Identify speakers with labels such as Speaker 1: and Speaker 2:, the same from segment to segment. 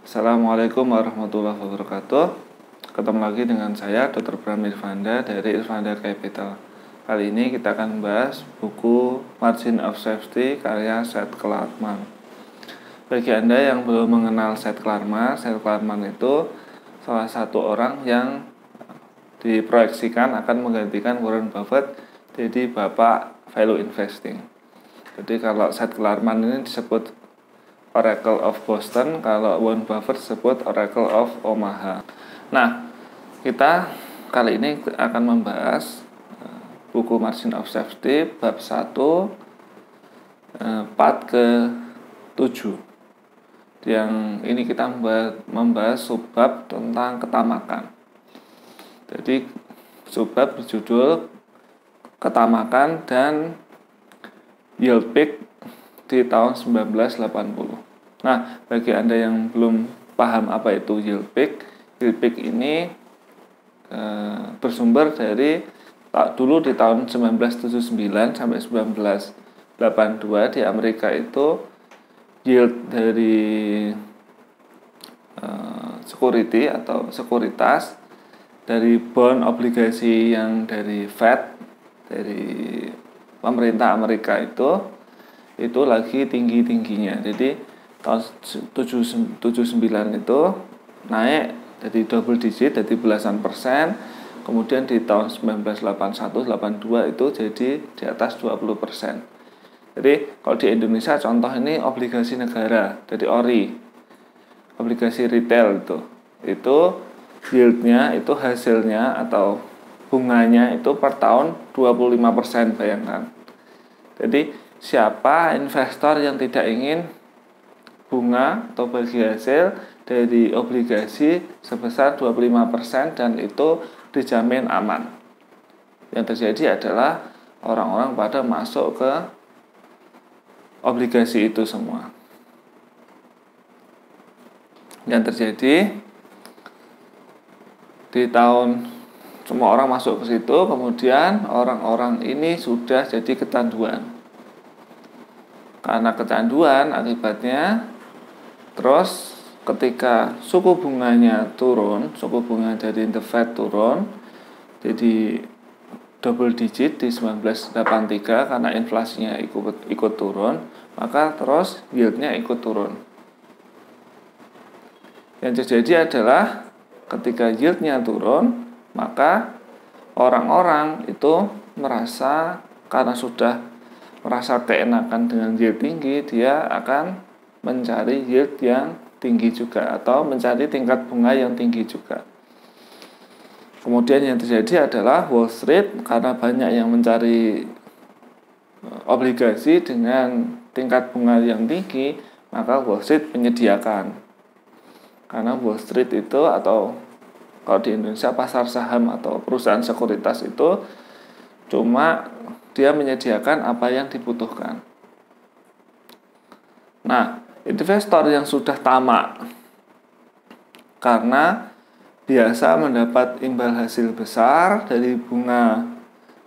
Speaker 1: Assalamualaikum warahmatullahi wabarakatuh. Ketemu lagi dengan saya Dr. Bram Irvanda dari Irvanda Capital. Kali ini kita akan membahas buku Margin of Safety karya Seth Klarman. Bagi Anda yang belum mengenal Seth Klarman itu salah satu orang yang diproyeksikan akan menggantikan Warren Buffett jadi bapak value investing. Jadi kalau Seth Klarman ini disebut Oracle of Boston, kalau Warren Buffett disebut Oracle of Omaha. Nah, kita kali ini akan membahas buku Margin of Safety bab 1 part ke-7. Yang ini kita membahas subbab tentang ketamakan. Jadi subbab berjudul ketamakan dan yield peak di tahun 1980. Nah, bagi Anda yang belum paham apa itu yield peak ini bersumber dari dulu di tahun 1979 sampai 1982 di Amerika itu yield dari security atau sekuritas dari bond obligasi yang dari Fed, dari pemerintah Amerika itu lagi tinggi-tingginya. Jadi tahun 79 itu naik dari double digit, dari belasan persen. Kemudian di tahun 1981-82 itu jadi di atas 20%. Jadi kalau di Indonesia contoh ini obligasi negara, jadi ORI, obligasi retail itu yieldnya, itu hasilnya atau bunganya itu per tahun 25%, bayangkan. Jadi siapa investor yang tidak ingin bunga atau bagi hasil dari obligasi sebesar 25% dan itu dijamin aman? Yang terjadi adalah orang-orang pada masuk ke obligasi itu semua. Yang terjadi di tahun semua orang masuk ke situ, kemudian orang-orang ini sudah jadi kecanduan. Karena kecanduan akibatnya, terus ketika suku bunganya turun, suku bunga dari The Fed turun, jadi double digit di 1983 karena inflasinya ikut turun, maka terus yieldnya ikut turun. Yang terjadi adalah ketika yieldnya turun, maka orang-orang itu merasa, karena sudah merasa keenakan dengan yield tinggi, dia akan mencari yield yang tinggi juga atau mencari tingkat bunga yang tinggi juga. Kemudian yang terjadi adalah Wall Street, karena banyak yang mencari obligasi dengan tingkat bunga yang tinggi, maka Wall Street menyediakan. Karena Wall Street itu, atau kalau di Indonesia pasar saham atau perusahaan sekuritas itu cuma dia menyediakan apa yang dibutuhkan. Nah, investor yang sudah tamak karena biasa mendapat imbal hasil besar dari bunga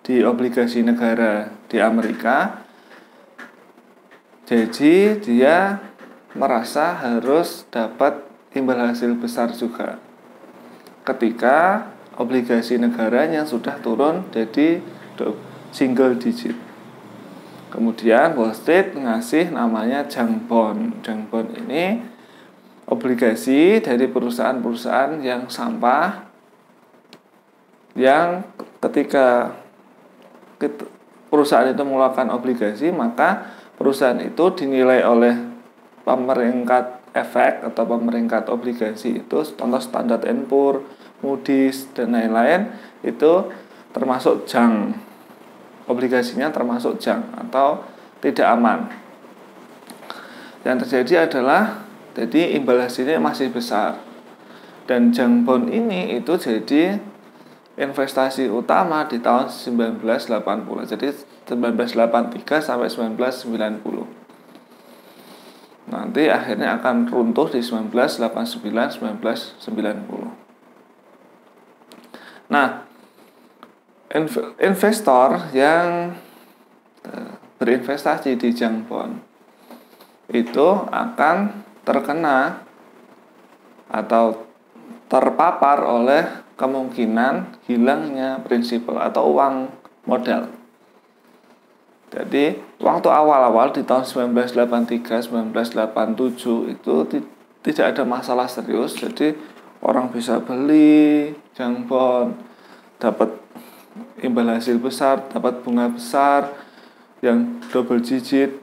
Speaker 1: di obligasi negara di Amerika, jadi dia merasa harus dapat imbal hasil besar juga ketika obligasi negaranya sudah turun jadi single digit. Kemudian Wall Street ngasih namanya junk bond. Junk bond ini obligasi dari perusahaan-perusahaan yang sampah, yang ketika perusahaan itu mengeluarkan obligasi, maka perusahaan itu dinilai oleh pemeringkat efek atau pemeringkat obligasi itu, contoh Standard & Poor's, Moody's, dan lain-lain, itu termasuk junk. Obligasinya termasuk junk atau tidak aman. Yang terjadi adalah jadi imbal hasilnya masih besar. Dan junk bond ini itu jadi investasi utama di tahun 1980. Jadi 1983 sampai 1990. Nanti akhirnya akan runtuh di 1989-1990. Nah, investor yang berinvestasi di junk bond itu akan terkena atau terpapar oleh kemungkinan hilangnya prinsipal atau uang modal. Jadi waktu awal-awal di tahun 1983, 1987 itu tidak ada masalah serius. Jadi orang bisa beli junk bond, dapat imbal hasil besar, dapat bunga besar yang double digit.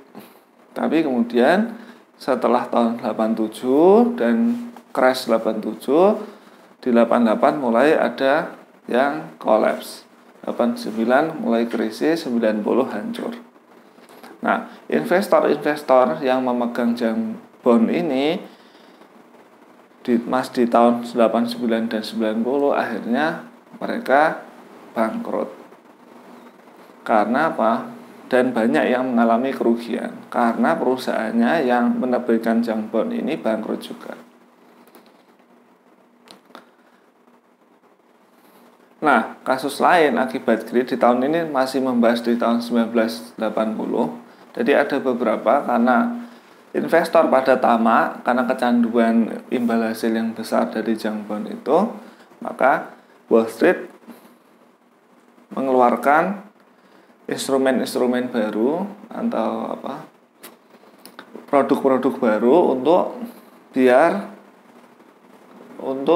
Speaker 1: Tapi kemudian setelah tahun 87 dan crash 87, di 88 mulai ada yang collapse. 89 mulai krisis, 90 hancur. Nah, investor-investor yang memegang junk bond ini di tahun 89 dan 90 akhirnya mereka bangkrut. Karena apa? Dan banyak yang mengalami kerugian karena perusahaannya yang menerbitkan junk bond ini bangkrut juga. Nah, kasus lain akibat greed di tahun ini masih membahas di tahun 1980. Jadi ada beberapa karena investor pada tamak karena kecanduan imbal hasil yang besar dari junk bond itu, maka Wall Street mengeluarkan instrumen-instrumen baru atau produk-produk baru untuk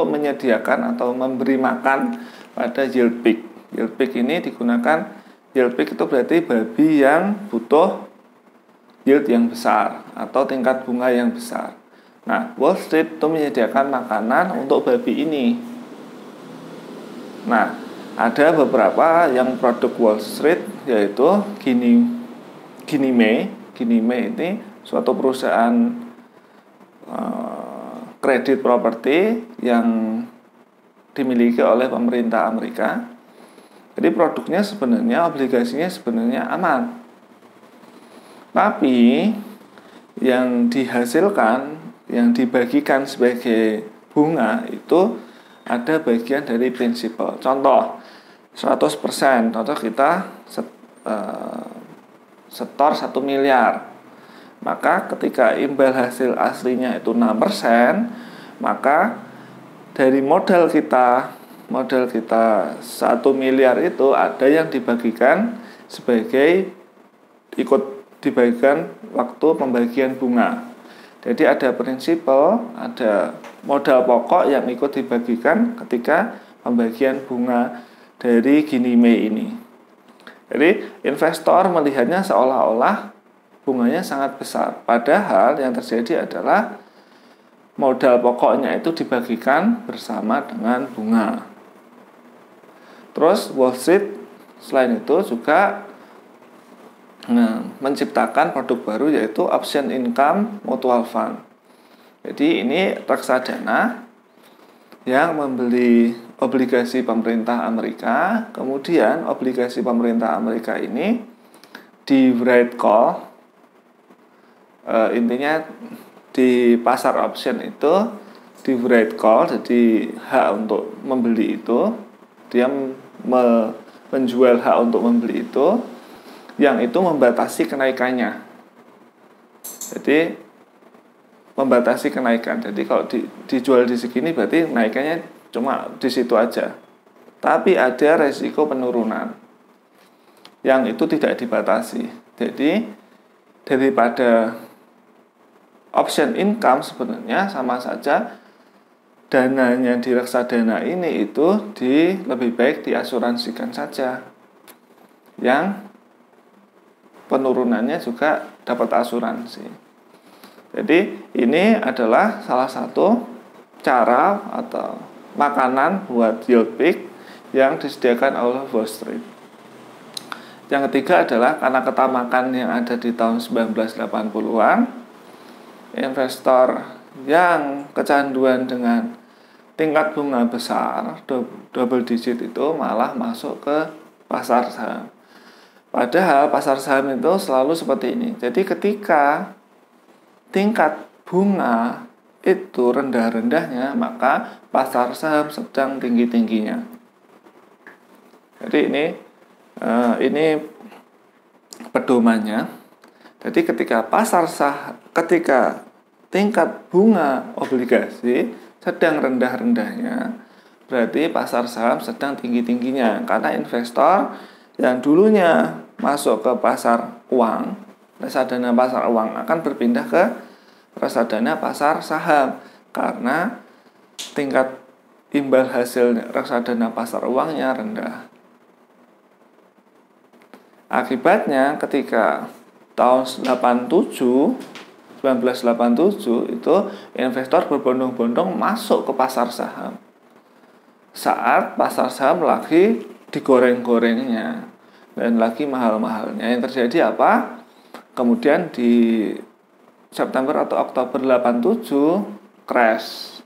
Speaker 1: menyediakan atau memberi makan pada yield pig. Yield pig ini digunakan, yield pig itu berarti babi yang butuh yield yang besar atau tingkat bunga yang besar. Nah, Wall Street itu menyediakan makanan untuk babi ini. Nah, ada beberapa yang produk Wall Street yaitu Ginnie Mae. Ginnie Mae ini suatu perusahaan kredit properti yang dimiliki oleh pemerintah Amerika. Jadi produknya sebenarnya, obligasinya sebenarnya aman. Tapi yang dihasilkan, yang dibagikan sebagai bunga itu ada bagian dari prinsipal. Contoh 100%, contoh kita setor 1 miliar. Maka ketika imbal hasil aslinya itu 6%, maka dari modal kita 1 miliar itu ada yang dibagikan sebagai ikut dibagikan waktu pembagian bunga. Jadi ada prinsipal, ada modal pokok yang ikut dibagikan ketika pembagian bunga dari Ginnie Mae ini. Jadi investor melihatnya seolah-olah bunganya sangat besar. Padahal yang terjadi adalah modal pokoknya itu dibagikan bersama dengan bunga. Terus Wall Street selain itu juga menciptakan produk baru yaitu option income mutual fund. Jadi ini reksadana yang membeli obligasi pemerintah Amerika, kemudian obligasi pemerintah Amerika ini di write call, intinya di pasar option itu di write call, jadi hak untuk membeli itu, dia menjual hak untuk membeli itu, yang itu membatasi kenaikannya. Jadi membatasi kenaikan. Jadi kalau dijual di segini berarti naikannya cuma di situ aja. Tapi ada resiko penurunan yang itu tidak dibatasi. Jadi daripada option income sebenarnya sama saja dananya di reksadana ini itu lebih baik diasuransikan saja. Yang penurunannya juga dapat asuransi. Jadi ini adalah salah satu cara atau makanan buat yield pig yang disediakan oleh Wall Street. Yang ketiga adalah karena ketamakan yang ada di tahun 1980-an, investor yang kecanduan dengan tingkat bunga besar, double digit itu malah masuk ke pasar saham. Padahal pasar saham itu selalu seperti ini. Jadi ketika tingkat bunga itu rendah-rendahnya, maka pasar saham sedang tinggi-tingginya. Jadi ini pedomannya. Jadi ketika tingkat bunga obligasi sedang rendah-rendahnya, berarti pasar saham sedang tinggi-tingginya. Karena investor yang dulunya masuk ke pasar uang, reksadana pasar uang, akan berpindah ke reksadana pasar saham. Karena tingkat imbal hasil reksadana pasar uangnya rendah. Akibatnya ketika tahun 1987 itu investor berbondong-bondong masuk ke pasar saham. Saat pasar saham lagi digoreng-gorengnya dan lagi mahal-mahalnya, yang terjadi apa? Kemudian di September atau Oktober 87 crash.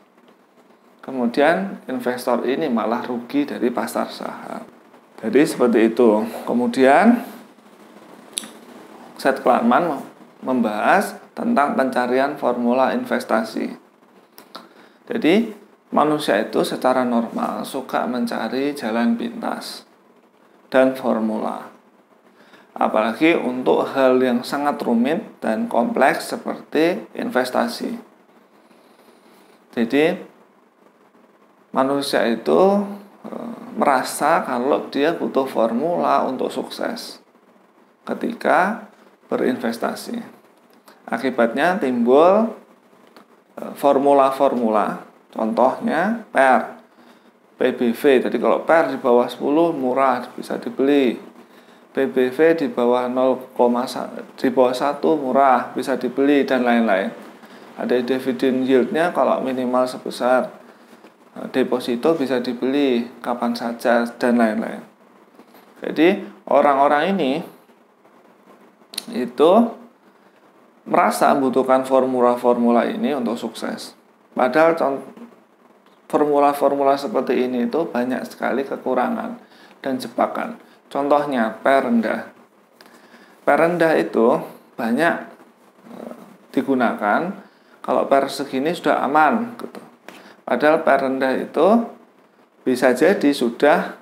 Speaker 1: Kemudian investor ini malah rugi dari pasar saham. Jadi seperti itu. Kemudian Seth Klarman membahas tentang pencarian formula investasi. Jadi manusia itu secara normal suka mencari jalan pintas dan formula. Apalagi untuk hal yang sangat rumit dan kompleks seperti investasi. Jadi manusia itu merasa kalau dia butuh formula untuk sukses ketika berinvestasi. Akibatnya timbul formula-formula, contohnya PER, PBV. Jadi kalau PER di bawah 10 murah bisa dibeli, PBV di bawah 0,1 murah bisa dibeli, dan lain-lain. Ada dividen yieldnya kalau minimal sebesar deposito bisa dibeli kapan saja, dan lain-lain. Jadi orang-orang ini itu merasa membutuhkan formula-formula ini untuk sukses. Padahal formula-formula seperti ini itu banyak sekali kekurangan dan jebakan. Contohnya PER rendah. PER rendah itu banyak digunakan kalau PER segini sudah aman gitu. Padahal PER rendah itu bisa jadi sudah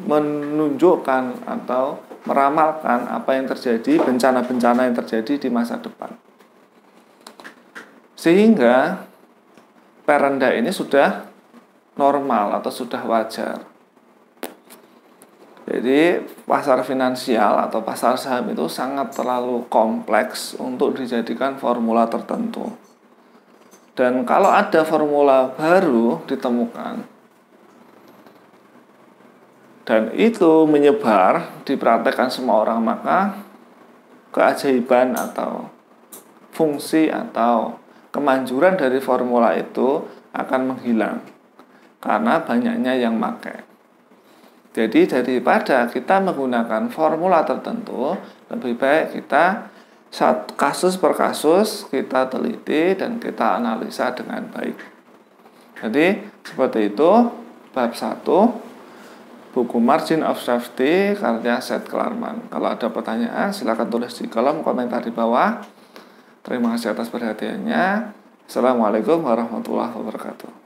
Speaker 1: menunjukkan atau meramalkan apa yang terjadi, bencana-bencana yang terjadi di masa depan. Sehingga PER rendah ini sudah normal atau sudah wajar. Jadi pasar finansial atau pasar saham itu sangat terlalu kompleks untuk dijadikan formula tertentu. Dan kalau ada formula baru ditemukan dan itu menyebar, dipraktekkan semua orang, maka keajaiban atau fungsi atau kemanjuran dari formula itu akan menghilang karena banyaknya yang pakai. Jadi daripada kita menggunakan formula tertentu, lebih baik kita kasus per kasus kita teliti dan kita analisa dengan baik. Jadi seperti itu bab 1 buku Margin of Safety karya Seth Klarman. Kalau ada pertanyaan silakan tulis di kolom komentar di bawah. Terima kasih atas perhatiannya. Assalamualaikum warahmatullahi wabarakatuh.